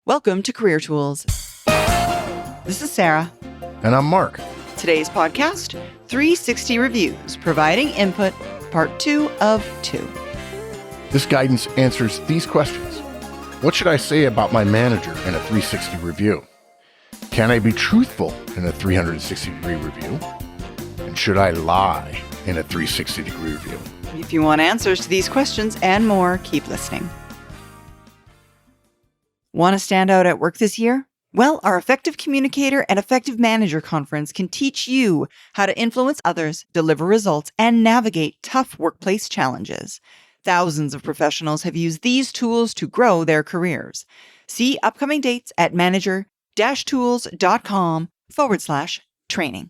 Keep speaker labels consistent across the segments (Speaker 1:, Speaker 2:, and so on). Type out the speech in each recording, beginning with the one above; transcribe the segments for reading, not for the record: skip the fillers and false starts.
Speaker 1: Welcome to Career Tools. This is Sarah.
Speaker 2: And I'm Mark.
Speaker 1: Today's podcast, 360 Reviews, Providing Input, Part 2 of 2.
Speaker 2: This guidance answers these questions. What should I say about my manager in a 360 review? Can I be truthful in a 360-degree review? And should I lie in a 360-degree review?
Speaker 1: If you want answers to these questions and more, keep listening. Want to stand out at work this year? Well, our Effective Communicator and Effective Manager Conference can teach you how to influence others, deliver results, and navigate tough workplace challenges. Thousands of professionals have used these tools to grow their careers. See upcoming dates at manager-tools.com/training.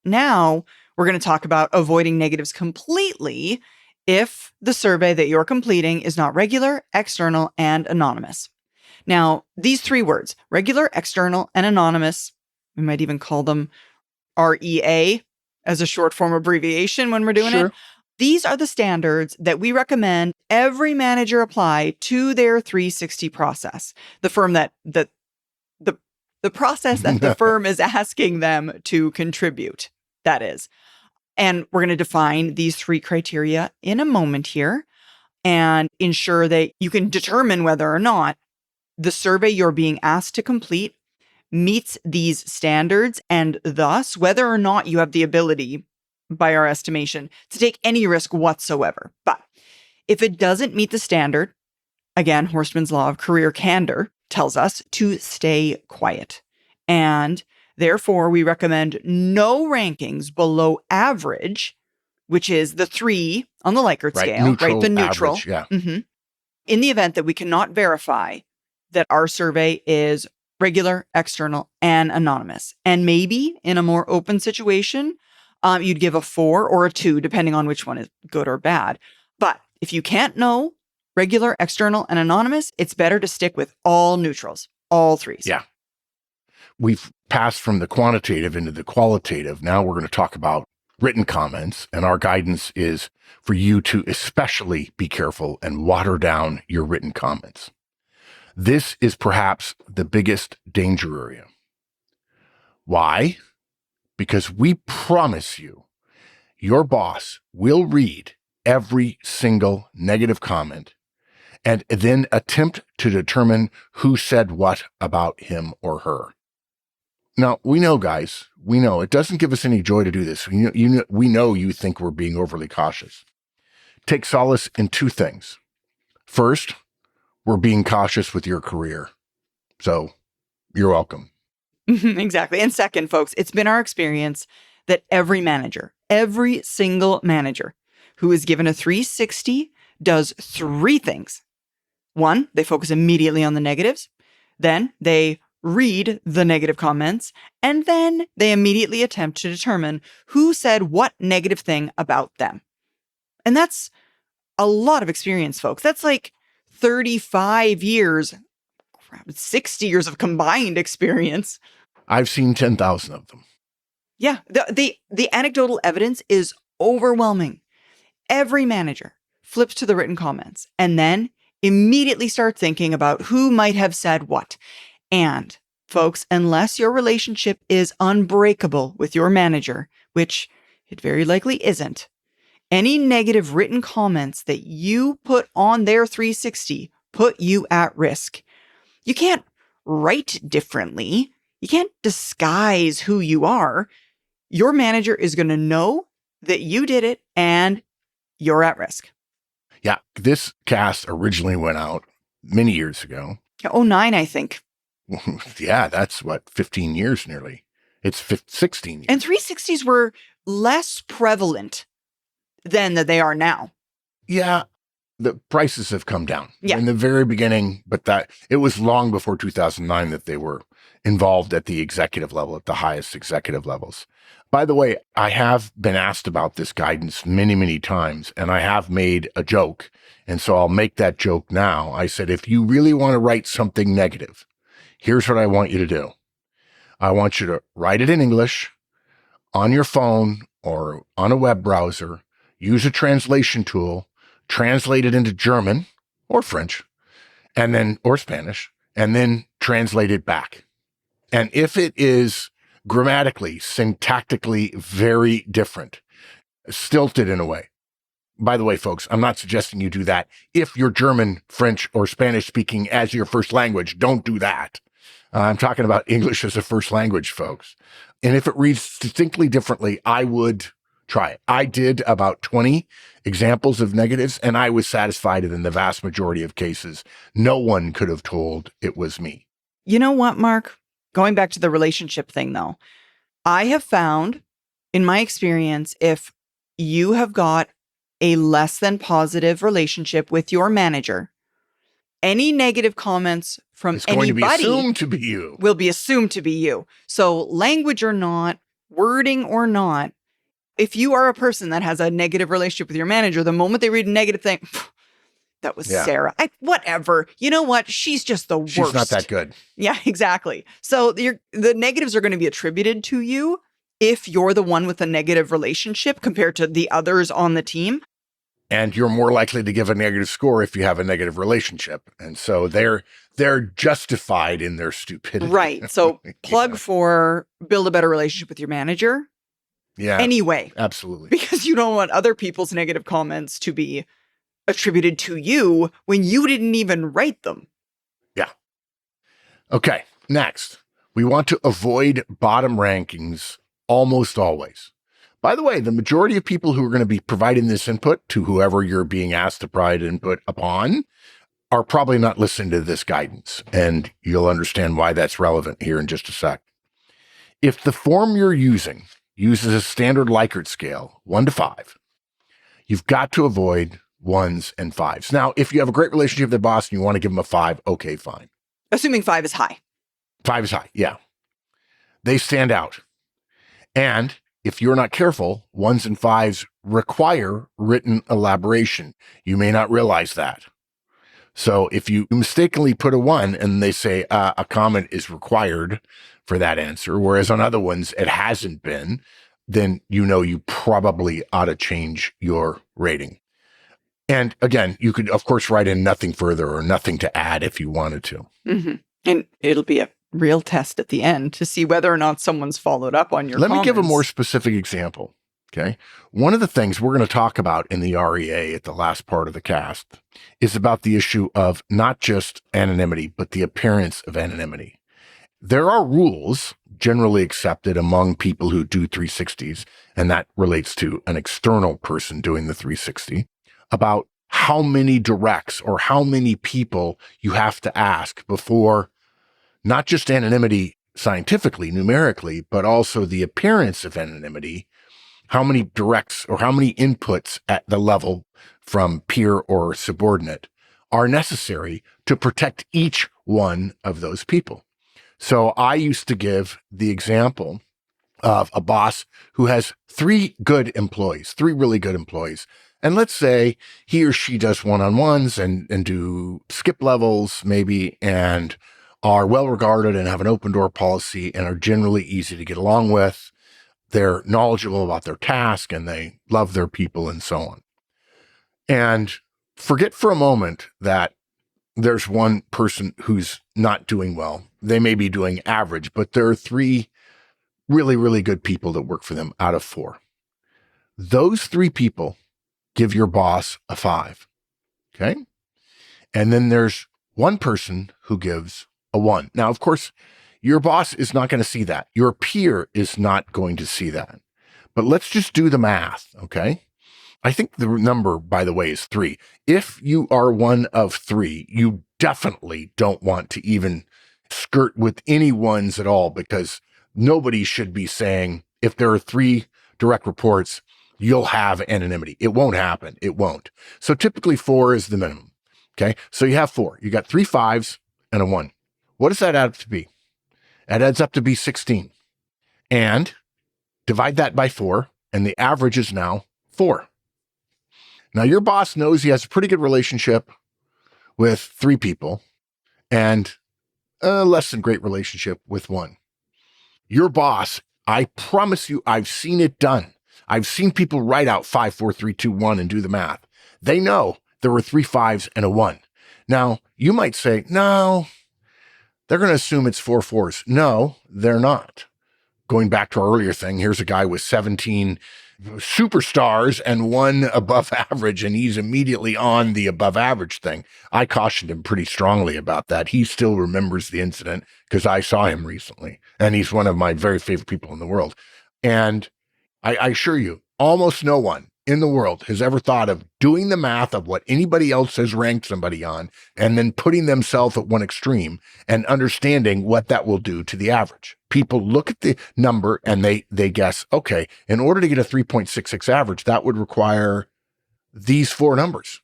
Speaker 1: Now, we're going to talk about avoiding negatives completely if the survey that you're completing is not regular, external, and anonymous. Now, these three words, regular, external, and anonymous, we might even call them REA as a short form abbreviation when we're doing it. These are the standards that we recommend every manager apply to their 360 process. The process that the firm is asking them to contribute, that is. And we're going to define these three criteria in a moment here and ensure that you can determine whether or not the survey you're being asked to complete meets these standards, and thus whether or not you have the ability, by our estimation, to take any risk whatsoever. But if it doesn't meet the standard, again, Horstman's Law of Career Candor tells us to stay quiet. And therefore, we recommend no rankings below average, which is the 3 on the Likert scale,
Speaker 2: neutral,
Speaker 1: the neutral.
Speaker 2: Average, yeah.
Speaker 1: Mm-hmm. In the event that we cannot verify that our survey is regular, external, and anonymous. And maybe in a more open situation, you'd give a 4 or a 2, depending on which one is good or bad. But if you can't know regular, external, and anonymous, it's better to stick with all neutrals, all 3s.
Speaker 2: Yeah. We've passed from the quantitative into the qualitative. Now we're going to talk about written comments, and our guidance is for you to especially be careful and water down your written comments. This is perhaps the biggest danger area. Why? Because we promise you, your boss will read every single negative comment and then attempt to determine who said what about him or her. Now, we know, guys, it doesn't give us any joy to do this. We know you think we're being overly cautious. Take solace in 2 things. First, we're being cautious with your career. So you're welcome.
Speaker 1: Exactly. And second, folks, it's been our experience that every single manager who is given a 360 does 3 things. 1, they focus immediately on the negatives. Then they read the negative comments. And then they immediately attempt to determine who said what negative thing about them. And that's a lot of experience, folks. That's like 35 years, 60 years of combined experience.
Speaker 2: I've seen 10,000 of them.
Speaker 1: Yeah, the anecdotal evidence is overwhelming. Every manager flips to the written comments and then immediately starts thinking about who might have said what. And folks, unless your relationship is unbreakable with your manager, which it very likely isn't, any negative written comments that you put on their 360 put you at risk. You can't write differently. You can't disguise who you are. Your manager is going to know that you did it and you're at risk.
Speaker 2: Yeah, this cast originally went out many years ago.
Speaker 1: 2009, I think.
Speaker 2: Yeah, that's 15 years nearly. It's 16 years.
Speaker 1: And 360s were less prevalent than that they are now.
Speaker 2: Yeah, the prices have come down.
Speaker 1: Yeah.
Speaker 2: In the very beginning, but that it was long before 2009 that they were involved at the executive level, at the highest executive levels. By the way, I have been asked about this guidance many, many times, and I have made a joke. And so I'll make that joke now. I said, if you really want to write something negative, here's what I want you to do. I want you to write it in English on your phone or on a web browser, use a translation tool, translate it into German or French, and then, or Spanish, and then translate it back. And if it is grammatically, syntactically very different, stilted in a way. By the way, folks, I'm not suggesting you do that. If you're German, French, or Spanish speaking as your first language, don't do that. I'm talking about English as a first language, folks. And if it reads distinctly differently, I would try it. I did about 20 examples of negatives, and I was satisfied that in the vast majority of cases, no one could have told it was me.
Speaker 1: You know what, Mark? Going back to the relationship thing, though, I have found in my experience, if you have got a less than positive relationship with your manager, any negative comments from
Speaker 2: It's going
Speaker 1: anybody
Speaker 2: to be assumed to be you.
Speaker 1: will be assumed to be you. So language or not, wording or not, if you are a person that has a negative relationship with your manager, the moment they read a negative thing, that was Sarah. Whatever. You know what? She's just the worst.
Speaker 2: She's not that good.
Speaker 1: Yeah, exactly. So the negatives are going to be attributed to you if you're the one with a negative relationship compared to the others on the team.
Speaker 2: And you're more likely to give a negative score if you have a negative relationship. And so they're justified in their stupidity.
Speaker 1: Right. So plug for build a better relationship with your manager.
Speaker 2: Yeah.
Speaker 1: Anyway.
Speaker 2: Absolutely.
Speaker 1: Because you don't want other people's negative comments to be attributed to you when you didn't even write them.
Speaker 2: Yeah. Okay. Next, we want to avoid bottom rankings almost always. By the way, the majority of people who are going to be providing this input to whoever you're being asked to provide input upon are probably not listening to this guidance, and you'll understand why that's relevant here in just a sec. If the form you're using uses a standard Likert scale, 1 to 5, you've got to avoid 1s and 5s. Now, if you have a great relationship with the boss and you want to give them a 5, okay, fine.
Speaker 1: Assuming 5 is high.
Speaker 2: 5 is high, yeah. They stand out. And if you're not careful, 1s and 5s require written elaboration. You may not realize that. So if you mistakenly put a 1 and they say a comment is required for that answer, whereas on other ones it hasn't been, then you know you probably ought to change your rating. And again, you could, of course, write in nothing further or nothing to add if you wanted to.
Speaker 1: Mm-hmm. And it'll be a real test at the end to see whether or not someone's followed up on your
Speaker 2: comments. Let me give a
Speaker 1: comments.
Speaker 2: more specific example. Okay. One of the things we're going to talk about in the REA at the last part of the cast is about the issue of not just anonymity, but the appearance of anonymity. There are rules generally accepted among people who do 360s, and that relates to an external person doing the 360, about how many directs or how many people you have to ask before not just anonymity scientifically, numerically, but also the appearance of anonymity, how many directs or how many inputs at the level from peer or subordinate are necessary to protect each one of those people. So I used to give the example of a boss who has 3 good employees, 3 really good employees. And let's say he or she does one-on-ones and do skip levels maybe, and are well regarded and have an open door policy and are generally easy to get along with. They're knowledgeable about their task and they love their people and so on. And forget for a moment that there's one person who's not doing well. They may be doing average, but there are 3 really, really good people that work for them out of 4. Those 3 people give your boss a 5. Okay. And then there's one person who gives a 1. Now, of course, your boss is not going to see that. Your peer is not going to see that. But let's just do the math, okay? I think the number, by the way, is 3. If you are one of 3, you definitely don't want to even skirt with any ones at all, because nobody should be saying, if there are 3 direct reports, you'll have anonymity. It won't happen. It won't. So typically 4 is the minimum, okay? So you have 4. You got 3 5s and a 1. What does that add up to be? It adds up to be 16. And divide that by 4, and the average is now 4. Now, your boss knows he has a pretty good relationship with 3 people and a less than great relationship with 1. Your boss, I promise you, I've seen it done. I've seen people write out 5, 4, 3, 2, 1 and do the math. They know there were 3 5s and a 1. Now, you might say, no, they're going to assume it's 4 fours. No, they're not. Going back to our earlier thing, here's a guy with 17 superstars and 1 above average, and he's immediately on the above average thing. I cautioned him pretty strongly about that. He still remembers the incident because I saw him recently, and he's one of my very favorite people in the world. And I assure you, almost no one in the world has ever thought of doing the math of what anybody else has ranked somebody on and then putting themselves at one extreme and understanding what that will do to the average. People look at the number and they guess, okay, in order to get a 3.66 average, that would require these 4 numbers.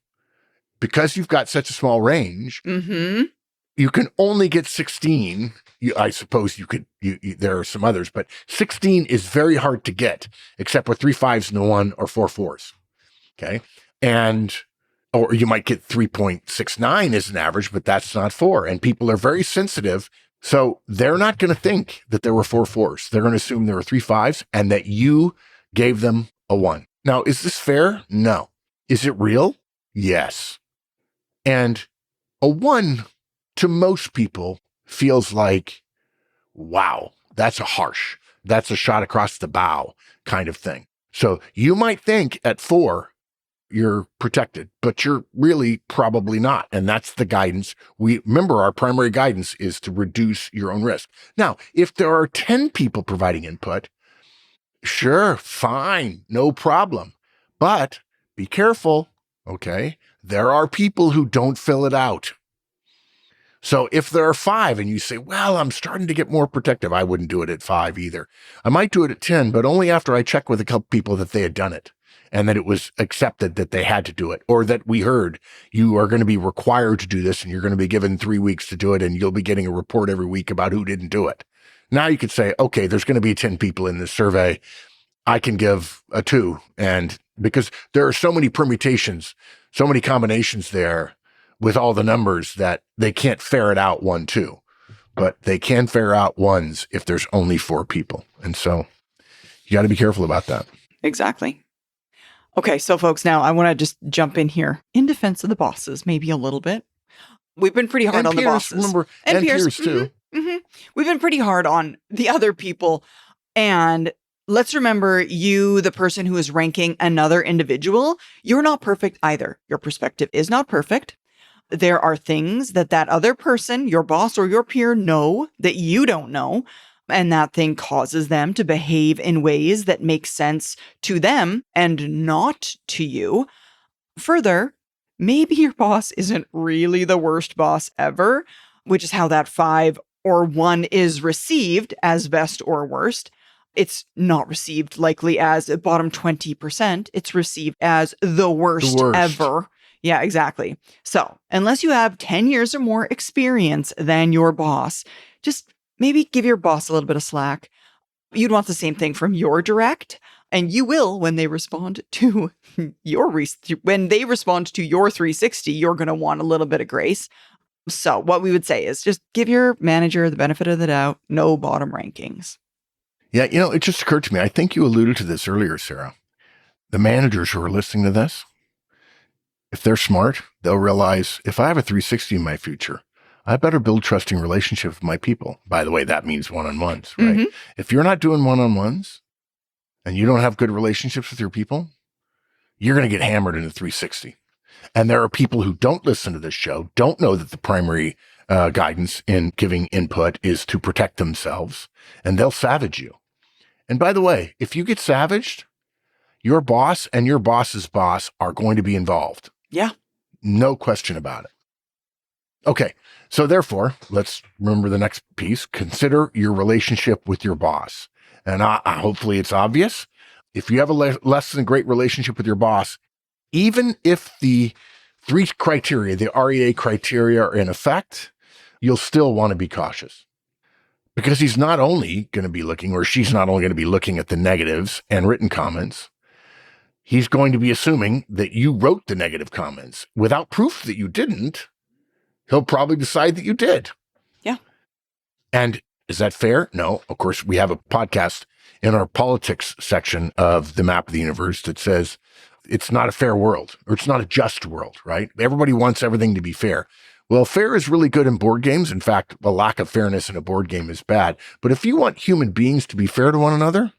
Speaker 2: Because you've got such a small range, you can only get 16. I suppose you could, there are some others, but 16 is very hard to get, except for 3 5s and a 1 or 4 4s. Okay. Or you might get 3.69 as an average, but that's not 4. And people are very sensitive. So they're not going to think that there were 4 4s. They're going to assume there were 3 5s and that you gave them a 1. Now, is this fair? No. Is it real? Yes. And a 1 to most people feels like, wow, that's a shot across the bow kind of thing. So you might think at 4, you're protected, but you're really probably not. And that's the guidance. Remember, our primary guidance is to reduce your own risk. Now, if there are 10 people providing input, sure, fine, no problem. But be careful, okay? There are people who don't fill it out. So if there are 5 and you say, well, I'm starting to get more protective, I wouldn't do it at 5 either. I might do it at 10, but only after I check with a couple people that they had done it and that it was accepted that they had to do it, or that we heard you are going to be required to do this and you're going to be given 3 weeks to do it and you'll be getting a report every week about who didn't do it. Now you could say, okay, there's going to be 10 people in this survey. I can give a 2. And because there are so many permutations, so many combinations there with all the numbers that they can't ferret out 1, 2, but they can ferret out 1s if there's only 4 people. And so you got to be careful about that.
Speaker 1: Exactly. Okay. So folks, now I want to just jump in here in defense of the bosses, maybe a little bit. We've been pretty hard on the bosses.
Speaker 2: Remember, and peers too.
Speaker 1: We've been pretty hard on the other people. And let's remember, you, the person who is ranking another individual, you're not perfect either. Your perspective is not perfect. There are things that other person, your boss or your peer, know that you don't know. And that thing causes them to behave in ways that make sense to them and not to you. Further, maybe your boss isn't really the worst boss ever, which is how that 5 or 1 is received as best or worst. It's not received likely as bottom 20%. It's received as the worst ever. Yeah, exactly. So unless you have 10 years or more experience than your boss, just maybe give your boss a little bit of slack. You'd want the same thing from your direct, and you will when they respond to when they respond to your 360, you're going to want a little bit of grace. So what we would say is just give your manager the benefit of the doubt, no bottom rankings.
Speaker 2: Yeah, it just occurred to me. I think you alluded to this earlier, Sarah. The managers who are listening to this, if they're smart, they'll realize if I have a 360 in my future, I better build trusting relationships with my people. By the way, that means one-on-ones, right? If you're not doing one-on-ones and you don't have good relationships with your people, you're going to get hammered in a 360. And there are people who don't listen to this show, don't know that the primary guidance in giving input is to protect themselves, and they'll savage you. And by the way, if you get savaged, your boss and your boss's boss are going to be involved.
Speaker 1: Yeah.
Speaker 2: No question about it. Okay. So therefore, let's remember the next piece. Consider your relationship with your boss. And hopefully it's obvious. If you have a less than great relationship with your boss, even if the 3 criteria, the REA criteria, are in effect, you'll still want to be cautious. Because he's not only going to be looking, or she's not only going to be looking at the negatives and written comments, he's going to be assuming that you wrote the negative comments. Without proof that you didn't, he'll probably decide that you did.
Speaker 1: Yeah.
Speaker 2: And is that fair? No. Of course, we have a podcast in our politics section of the Map of the Universe that says it's not a fair world, or it's not a just world, right? Everybody wants everything to be fair. Well, fair is really good in board games. In fact, a lack of fairness in a board game is bad. But if you want human beings to be fair to one another,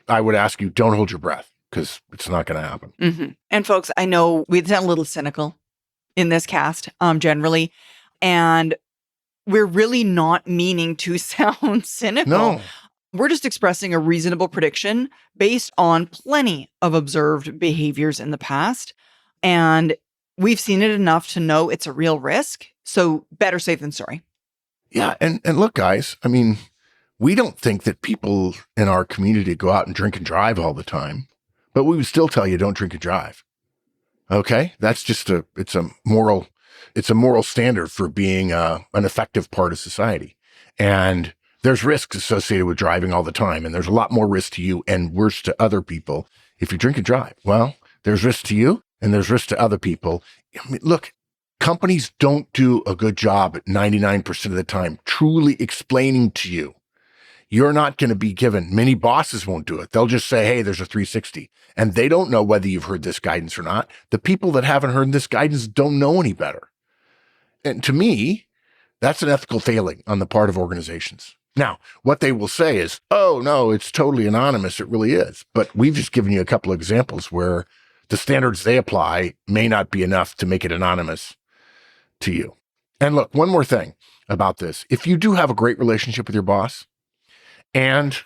Speaker 2: I would ask you, don't hold your breath, because it's not going to happen.
Speaker 1: Mm-hmm. And folks, I know we've been a little cynical in this cast, generally, and we're really not meaning to sound cynical.
Speaker 2: No.
Speaker 1: We're just expressing a reasonable prediction based on plenty of observed behaviors in the past. And we've seen it enough to know it's a real risk. So better safe than sorry.
Speaker 2: Yeah. And look, guys, I mean, we don't think that people in our community go out and drink and drive all the time, but we would still tell you don't drink and drive. Okay. That's just it's a moral standard for being an effective part of society. And there's risks associated with driving all the time. And there's a lot more risk to you and worse to other people if you drink and drive. Well, there's risk to you and there's risk to other people. I mean, look, companies don't do a good job at 99% of the time truly explaining to you. You're not going to be given, many bosses won't do it. They'll just say, hey, there's a 360. And they don't know whether you've heard this guidance or not. The people that haven't heard this guidance don't know any better. And to me, that's an ethical failing on the part of organizations. Now, what they will say is, oh, no, it's totally anonymous. It really is. But we've just given you a couple of examples where the standards they apply may not be enough to make it anonymous to you. And look, one more thing about this. If you do have a great relationship with your boss and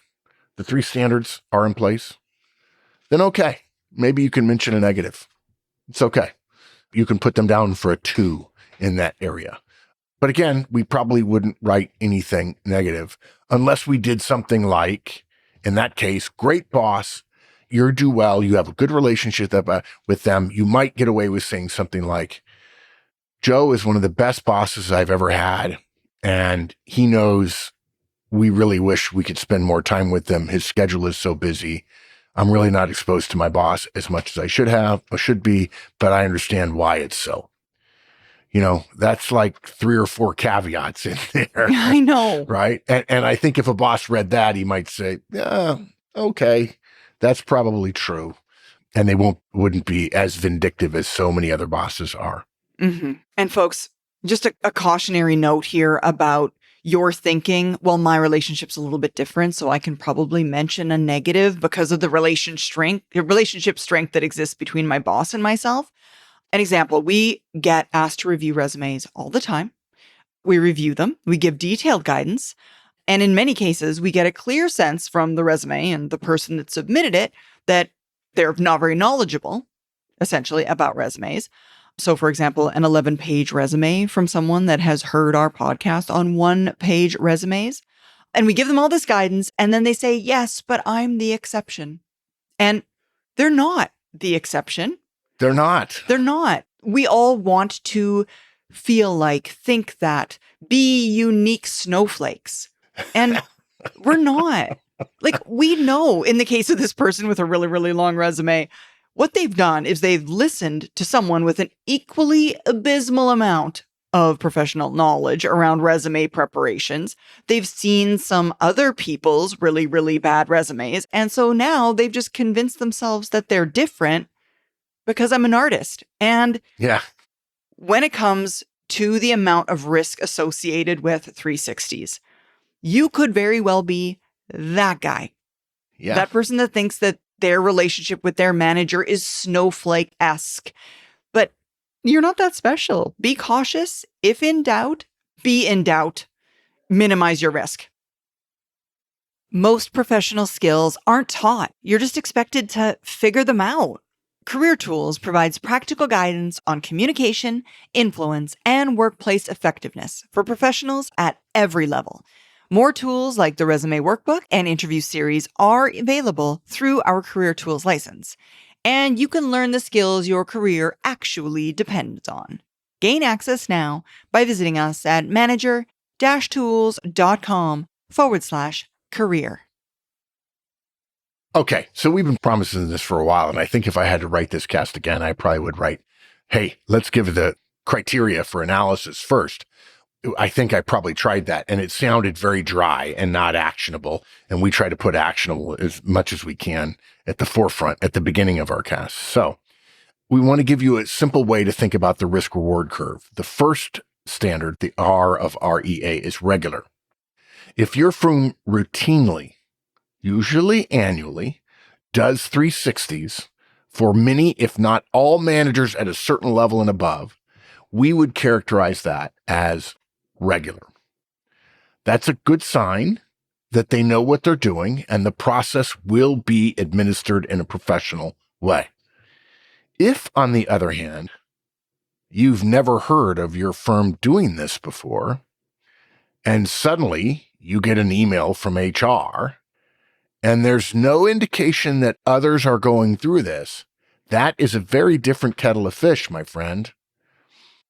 Speaker 2: the 3 standards are in place, then okay, maybe you can mention a negative. It's okay. You can put them down for a 2 in that area. But again, we probably wouldn't write anything negative unless we did something like, in that case, great boss, you do well, you have a good relationship with them. You might get away with saying something like, Joe is one of the best bosses I've ever had, and he knows we really wish we could spend more time with him. His schedule is so busy. I'm really not exposed to my boss as much as I should be, but I understand why it's so. You know, that's like 3 or 4 caveats in there.
Speaker 1: I know.
Speaker 2: Right. And I think if a boss read that, he might say, yeah, okay, that's probably true. And they wouldn't be as vindictive as so many other bosses are.
Speaker 1: Mm-hmm. And folks, just a cautionary note here about your thinking. Well, my relationship's a little bit different, so I can probably mention a negative because of the relationship strength that exists between my boss and myself. An example, we get asked to review resumes all the time. We review them. We give detailed guidance. And in many cases, we get a clear sense from the resume and the person that submitted it that they're not very knowledgeable, essentially, about resumes. So, for example, an 11-page resume from someone that has heard our podcast on 1-page resumes. And we give them all this guidance, and then they say, yes, but I'm the exception. And they're not the exception.
Speaker 2: They're not.
Speaker 1: They're not. We all want to think that, be unique snowflakes. And we're not. Like, we know in the case of this person with a really, really long resume, what they've done is they've listened to someone with an equally abysmal amount of professional knowledge around resume preparations. They've seen some other people's really, really bad resumes. And so now they've just convinced themselves that they're different because I'm an artist. And
Speaker 2: yeah,
Speaker 1: when it comes to the amount of risk associated with 360s, you could very well be that guy.
Speaker 2: Yeah.
Speaker 1: That person that thinks that their relationship with their manager is snowflake-esque. But you're not that special. Be cautious. If in doubt, be in doubt. Minimize your risk. Most professional skills aren't taught. You're just expected to figure them out. Career Tools provides practical guidance on communication, influence, and workplace effectiveness for professionals at every level. More tools like the Resume Workbook and interview series are available through our Career Tools license. And you can learn the skills your career actually depends on. Gain access now by visiting us at manager-tools.com/career.
Speaker 2: Okay, so we've been promising this for a while, and I think if I had to write this cast again, I probably would write, hey, let's give the criteria for analysis first. I think I probably tried that, and it sounded very dry and not actionable, and we try to put actionable as much as we can at the forefront at the beginning of our cast. So we want to give you a simple way to think about the risk-reward curve. The first standard, the R of REA, is regular. If your firm routinely, usually annually, does 360s for many, if not all managers at a certain level and above, we would characterize that as regular. That's a good sign that they know what they're doing and the process will be administered in a professional way. If, on the other hand, you've never heard of your firm doing this before, and suddenly you get an email from HR, and there's no indication that others are going through this, that is a very different kettle of fish, my friend.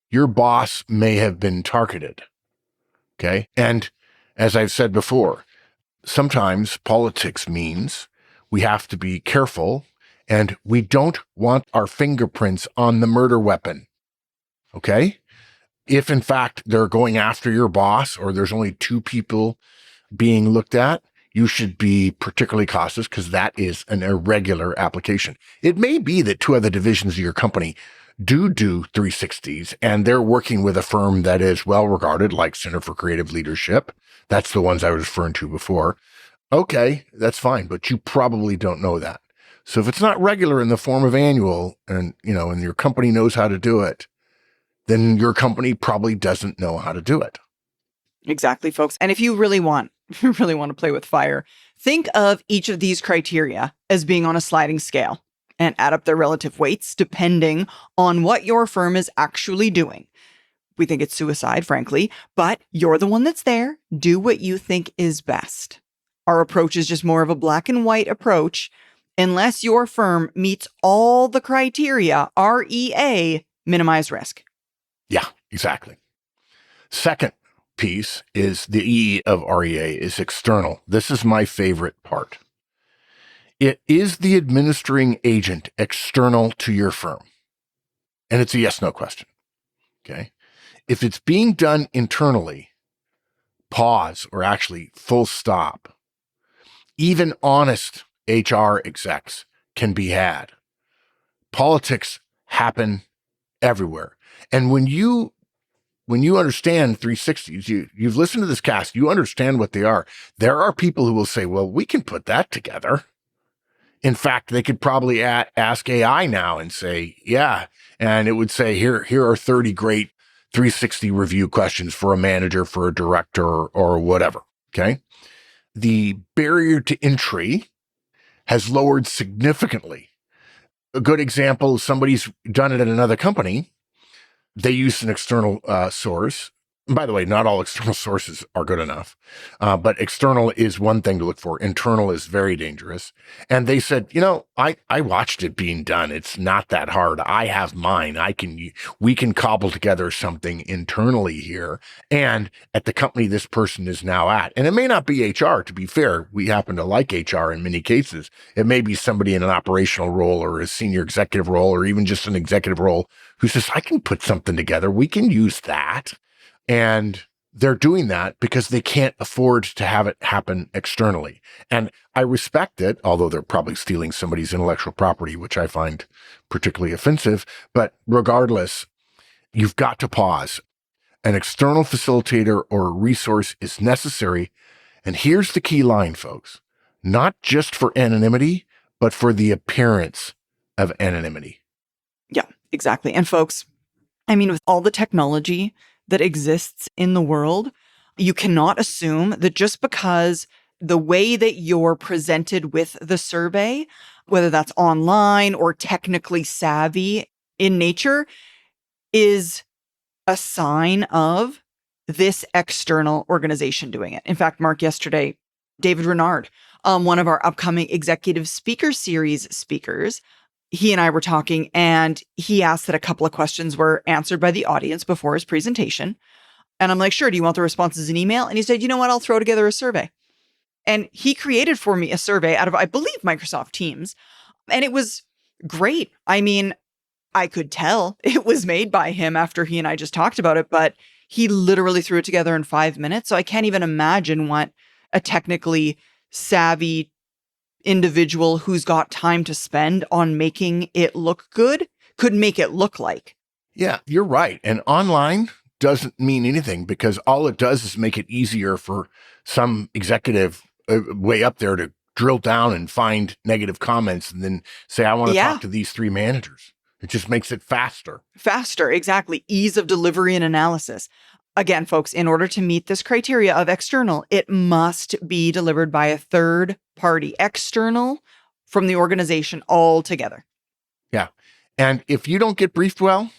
Speaker 2: Your boss may have been targeted. Okay? And as I've said before, sometimes politics means we have to be careful and we don't want our fingerprints on the murder weapon. Okay? If in fact they're going after your boss or there's only 2 people being looked at, you should be particularly cautious because that is an irregular application. It may be that 2 other divisions of your company do 360s and they're working with a firm that is well regarded, like Center for Creative Leadership. That's the ones I was referring to before. Okay, that's fine, but you probably don't know that. So if it's not regular in the form of annual and your company knows how to do it, then your company probably doesn't know how to do it.
Speaker 1: Exactly, folks. And if you really want to play with fire, think of each of these criteria as being on a sliding scale and add up their relative weights depending on what your firm is actually doing. We think it's suicide, frankly, but you're the one that's there. Do what you think is best. Our approach is just more of a black and white approach. Unless your firm meets all the criteria, REA, minimize risk.
Speaker 2: Yeah, exactly. Second piece is the E of REA is external. This is my favorite part. It is the administering agent external to your firm. And it's a yes/no question. Okay. If it's being done internally, pause or actually full stop. Even honest HR execs can be had. Politics happen everywhere. And when you understand 360s, you've listened to this cast, you understand what they are. There are people who will say, well, we can put that together. In fact, they could probably ask AI now and say, yeah. And it would say, here are 30 great 360 review questions for a manager, for a director, or whatever. Okay. The barrier to entry has lowered significantly. A good example, somebody's done it at another company. They use an external source. And by the way, not all external sources are good enough, but external is one thing to look for. Internal is very dangerous. And they said, I watched it being done. It's not that hard. I have mine. We can cobble together something internally here and at the company this person is now at. And it may not be HR, to be fair. We happen to like HR in many cases. It may be somebody in an operational role or a senior executive role or even just an executive role who says, I can put something together. We can use that. And they're doing that because they can't afford to have it happen externally. And I respect it, although they're probably stealing somebody's intellectual property, which I find particularly offensive. But regardless, you've got to pause. An external facilitator or resource is necessary. And here's the key line, folks. Not just for anonymity, but for the appearance of anonymity.
Speaker 1: Yeah, exactly. And folks, with all the technology that exists in the world, you cannot assume that just because the way that you're presented with the survey, whether that's online or technically savvy in nature, is a sign of this external organization doing it. In fact, Mark, yesterday, David Renard, one of our upcoming Executive Speaker Series speakers, he and I were talking and he asked that a couple of questions were answered by the audience before his presentation. And I'm like, sure, do you want the responses in email? And he said, you know what, I'll throw together a survey. And he created for me a survey out of, I believe, Microsoft Teams. And it was great. I could tell it was made by him after he and I just talked about it, but he literally threw it together in 5 minutes. So I can't even imagine what a technically savvy individual who's got time to spend on making it look good could make it look like.
Speaker 2: Yeah, you're right. And online, doesn't mean anything, because all it does is make it easier for some executive way up there to drill down and find negative comments and then say, I want to talk to these 3 managers. It just makes it faster.
Speaker 1: Faster, exactly. Ease of delivery and analysis. Again, folks, in order to meet this criteria of external, it must be delivered by a third party, external from the organization altogether.
Speaker 2: Yeah. And if you don't get briefed well,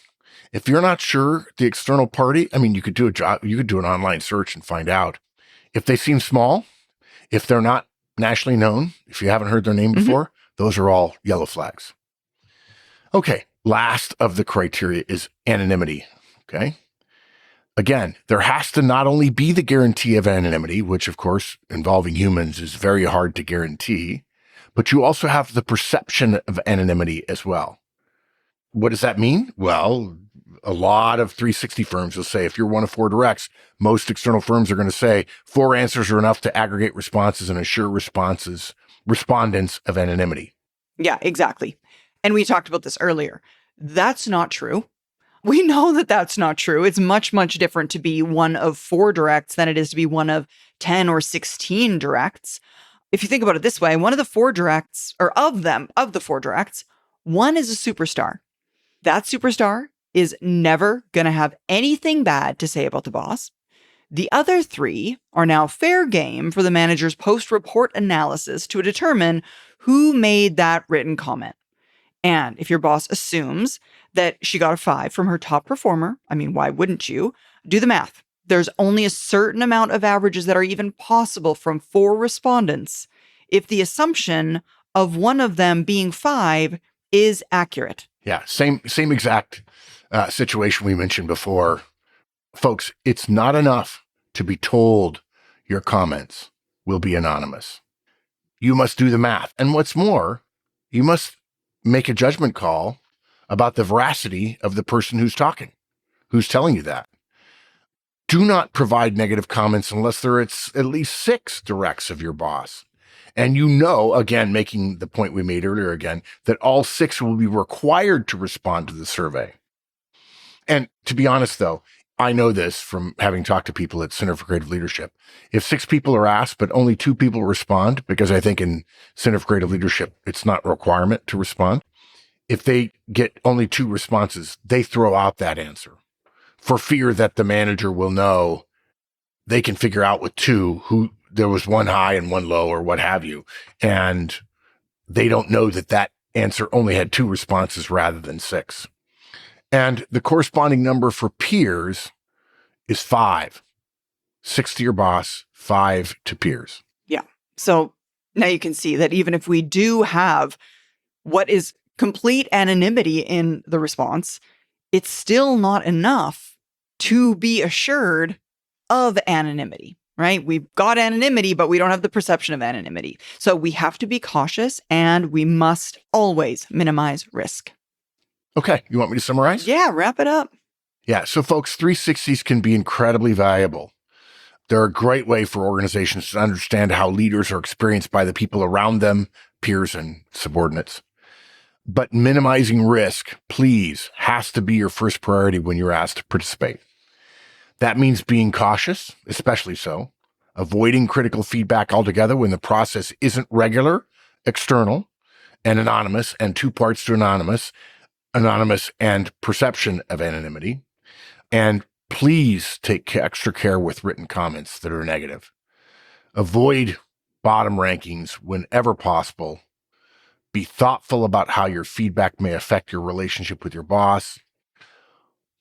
Speaker 2: if you're not sure the external party, I mean, you could do an online search and find out. If they seem small, if they're not nationally known, if you haven't heard their name before, those are all yellow flags. Okay. Last of the criteria is anonymity. Okay. Again, there has to not only be the guarantee of anonymity, which of course involving humans is very hard to guarantee, but you also have the perception of anonymity as well. What does that mean? Well, a lot of 360 firms will say, if you're one of 4 directs, most external firms are going to say 4 answers are enough to aggregate responses and assure respondents of anonymity.
Speaker 1: Yeah, exactly. And we talked about this earlier. That's not true. We know that that's not true. It's much, much different to be one of 4 directs than it is to be one of 10 or 16 directs. If you think about it this way, one of the 4 directs, or of the 4 directs, one is a superstar. That superstar is never going to have anything bad to say about the boss. The other 3 are now fair game for the manager's post-report analysis to determine who made that written comment. And if your boss assumes that she got a 5 from her top performer, I mean, why wouldn't you? Do the math. There's only a certain amount of averages that are even possible from 4 respondents if the assumption of one of them being 5 is accurate.
Speaker 2: Yeah, same exact situation we mentioned before. Folks, it's not enough to be told your comments will be anonymous. You must do the math. And what's more, you must make a judgment call about the veracity of the person who's talking, who's telling you that. Do not provide negative comments unless there is at least 6 directs of your boss. And again, making the point we made earlier again, that all 6 will be required to respond to the survey. And to be honest, though, I know this from having talked to people at Center for Creative Leadership. If 6 people are asked, but only 2 people respond, because I think in Center for Creative Leadership, it's not a requirement to respond. If they get only 2 responses, they throw out that answer for fear that the manager will know they can figure out with 2 who there was 1 high and 1 low or what have you. And they don't know that answer only had 2 responses rather than 6. And the corresponding number for peers is 5. 6 to your boss, 5 to peers.
Speaker 1: Yeah. So now you can see that even if we do have what is complete anonymity in the response, it's still not enough to be assured of anonymity, right? We've got anonymity, but we don't have the perception of anonymity. So we have to be cautious and we must always minimize risk.
Speaker 2: Okay. You want me to summarize?
Speaker 1: Yeah, wrap it up.
Speaker 2: Yeah. So folks, 360s can be incredibly valuable. They're a great way for organizations to understand how leaders are experienced by the people around them, peers and subordinates. But minimizing risk, please, has to be your first priority when you're asked to participate. That means being cautious, especially so, avoiding critical feedback altogether when the process isn't regular, external, and anonymous, and 2 parts to anonymous and perception of anonymity. And please take extra care with written comments that are negative. Avoid bottom rankings whenever possible. Be thoughtful about how your feedback may affect your relationship with your boss.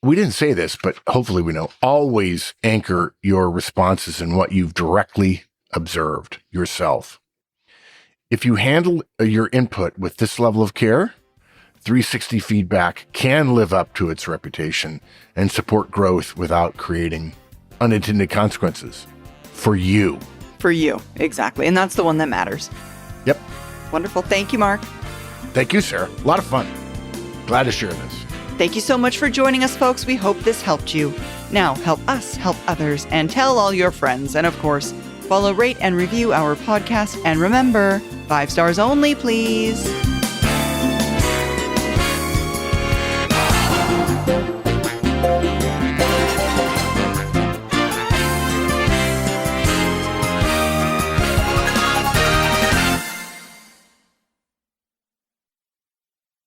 Speaker 2: We didn't say this, but hopefully we know. Always anchor your responses in what you've directly observed yourself. If you handle your input with this level of care, 360 feedback can live up to its reputation and support growth without creating unintended consequences for you.
Speaker 1: For you, exactly. And that's the one that matters.
Speaker 2: Yep.
Speaker 1: Wonderful. Thank you, Mark.
Speaker 2: Thank you, Sarah. A lot of fun. Glad to share this.
Speaker 1: Thank you so much for joining us, folks. We hope this helped you. Now, help us help others and tell all your friends. And of course, follow, rate, and review our podcast. And remember, 5 stars only, please.